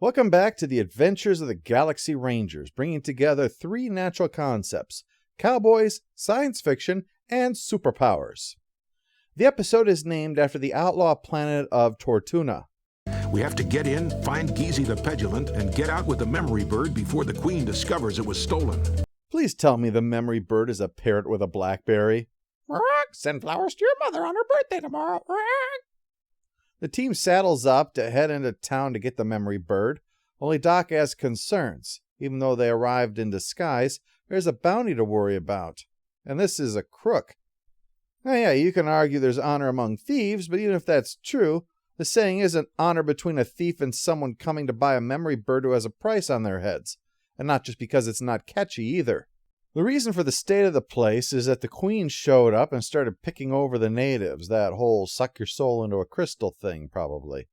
Welcome back to the Adventures of the Galaxy Rangers, bringing together three natural concepts: cowboys, science fiction, and superpowers. The episode is named after the outlaw planet of Tortuna. We have to get in, find Geezy the Petulant, and get out with the memory bird before the Queen discovers it was stolen. Please tell me the memory bird is a parrot with a blackberry. Send flowers to your mother on her birthday tomorrow. The team saddles up to head into town to get the memory bird, only Doc has concerns. Even though they arrived in disguise, there's a bounty to worry about. And this is a crook. Now, yeah, you can argue there's honor among thieves, but even if that's true, the saying isn't honor between a thief and someone coming to buy a memory bird who has a price on their heads. And not just because it's not catchy either. The reason for the state of the place is that the Queen showed up and started picking over the natives, that whole suck your soul into a crystal thing, probably.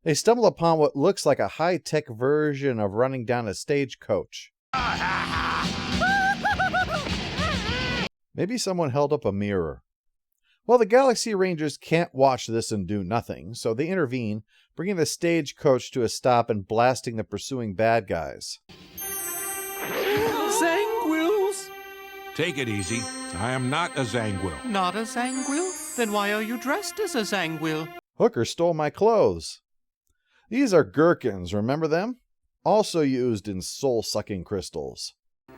They stumble upon what looks like a high-tech version of running down a stagecoach. Maybe someone held up a mirror. Well, the Galaxy Rangers can't watch this and do nothing, so they intervene, bringing the stagecoach to a stop and blasting the pursuing bad guys. Zanguils! Take it easy. I am not a Zanguil. Not a Zanguil? Then why are you dressed as a Zanguil? Hooker stole my clothes. These are gherkins, remember them? Also used in soul-sucking crystals.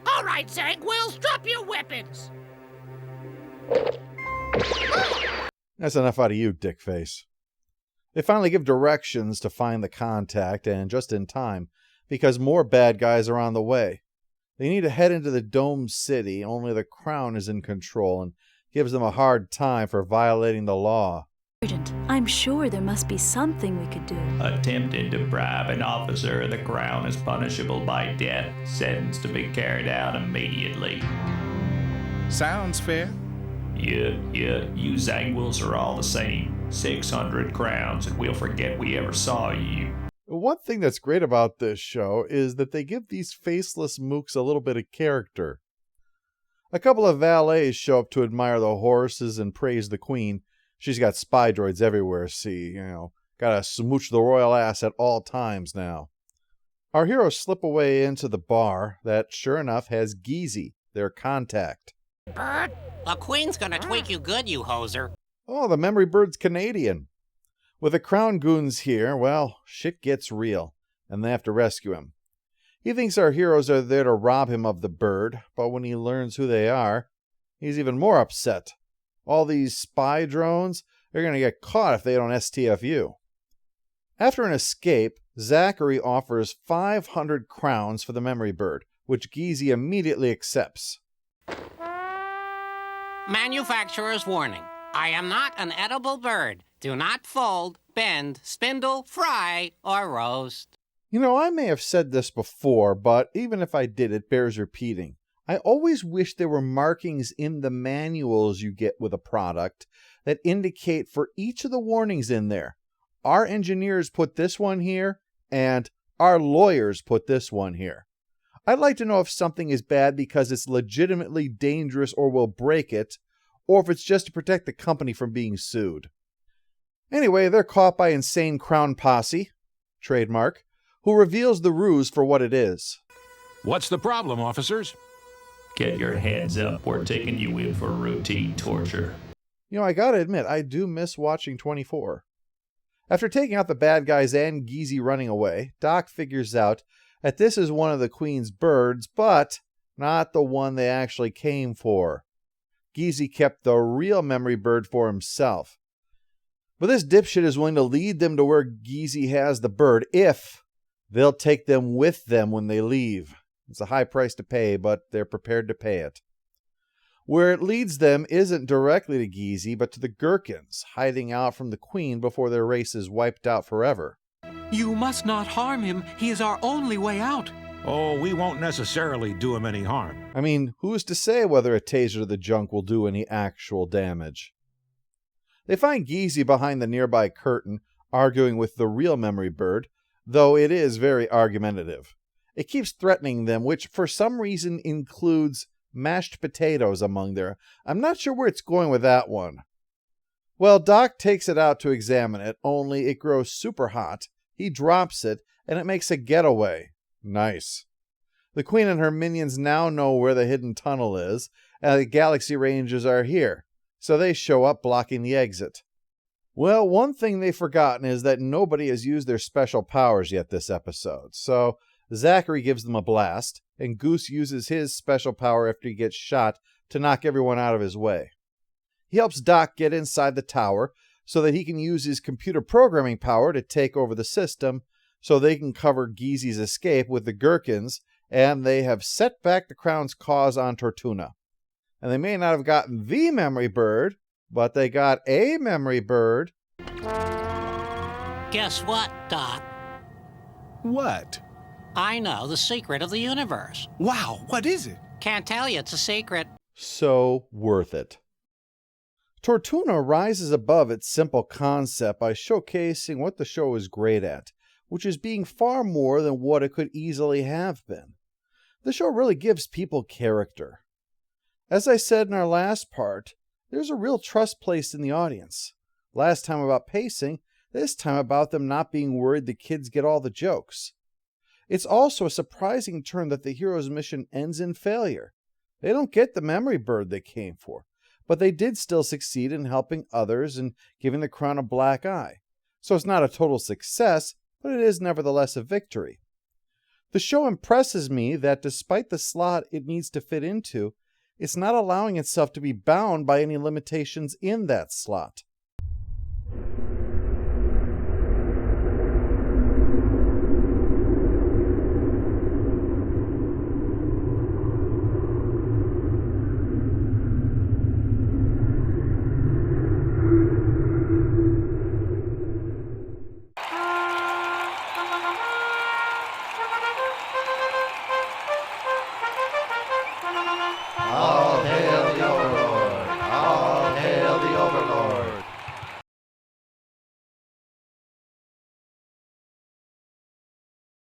All right, Zanguils, drop your weapons. That's enough out of you, dickface. They finally give directions to find the contact, and just in time, because more bad guys are on the way. They need to head into the Dome City, only the Crown is in control and gives them a hard time for violating the law. I'm sure there must be something we could do. Attempting to bribe an officer of the Crown is punishable by death, sentence to be carried out immediately. Sounds fair. Yeah, you Zanguils are all the same. 600 crowns and we'll forget we ever saw you. One thing that's great about this show is that they give these faceless mooks a little bit of character. A couple of valets show up to admire the horses and praise the Queen. She's got spy droids everywhere, see, gotta smooch the royal ass at all times now. Our heroes slip away into the bar that, sure enough, has Geezy, their contact. Bird, the Queen's gonna tweak you good, you hoser. Oh, the memory bird's Canadian. With the Crown goons here, well, shit gets real, and they have to rescue him. He thinks our heroes are there to rob him of the bird, but when he learns who they are, he's even more upset. All these spy drones, they're going to get caught if they don't STFU. After an escape, Zachary offers 500 crowns for the memory bird, which Geezy immediately accepts. Manufacturer's warning. I am not an edible bird. Do not fold, bend, spindle, fry, or roast. I may have said this before, but even if I did, it bears repeating. I always wish there were markings in the manuals you get with a product that indicate for each of the warnings in there. Our engineers put this one here, and our lawyers put this one here. I'd like to know if something is bad because it's legitimately dangerous or will break it, or if it's just to protect the company from being sued. Anyway, they're caught by insane Crown Posse, trademark, who reveals the ruse for what it is. What's the problem, officers? Get your heads up, we're taking you in for routine torture. I gotta admit, I do miss watching 24. After taking out the bad guys and Geezy running away, Doc figures out that this is one of the Queen's birds, but not the one they actually came for. Geezy kept the real memory bird for himself. But this dipshit is willing to lead them to where Geezy has the bird if they'll take them with them when they leave. It's a high price to pay, but they're prepared to pay it. Where it leads them isn't directly to Geezy, but to the Gherkins, hiding out from the Queen before their race is wiped out forever. You must not harm him. He is our only way out. Oh, we won't necessarily do him any harm. I mean, who's to say whether a taser to the junk will do any actual damage? They find Geezy behind the nearby curtain, arguing with the real memory bird, though it is very argumentative. It keeps threatening them, which for some reason includes mashed potatoes among there. I'm not sure where it's going with that one. Well, Doc takes it out to examine it, only it grows super hot. He drops it, and it makes a getaway. Nice. The Queen and her minions now know where the hidden tunnel is, and the Galaxy Rangers are here, so they show up blocking the exit. Well, one thing they've forgotten is that nobody has used their special powers yet this episode, so Zachary gives them a blast, and Goose uses his special power after he gets shot to knock everyone out of his way. He helps Doc get inside the tower so that he can use his computer programming power to take over the system so they can cover Gizi's escape with the Gherkins, and they have set back the Crown's cause on Tortuna. And they may not have gotten the memory bird, but they got a memory bird. Guess what, Doc? What? I know the secret of the universe. Wow, what is it? Can't tell you, it's a secret. So worth it. Tortuna rises above its simple concept by showcasing what the show is great at, which is being far more than what it could easily have been. The show really gives people character. As I said in our last part, there's a real trust placed in the audience. Last time about pacing, this time about them not being worried the kids get all the jokes. It's also a surprising turn that the hero's mission ends in failure. They don't get the memory bird they came for, but they did still succeed in helping others and giving the Crown a black eye. So it's not a total success, but it is nevertheless a victory. The show impresses me that despite the slot it needs to fit into, it's not allowing itself to be bound by any limitations in that slot.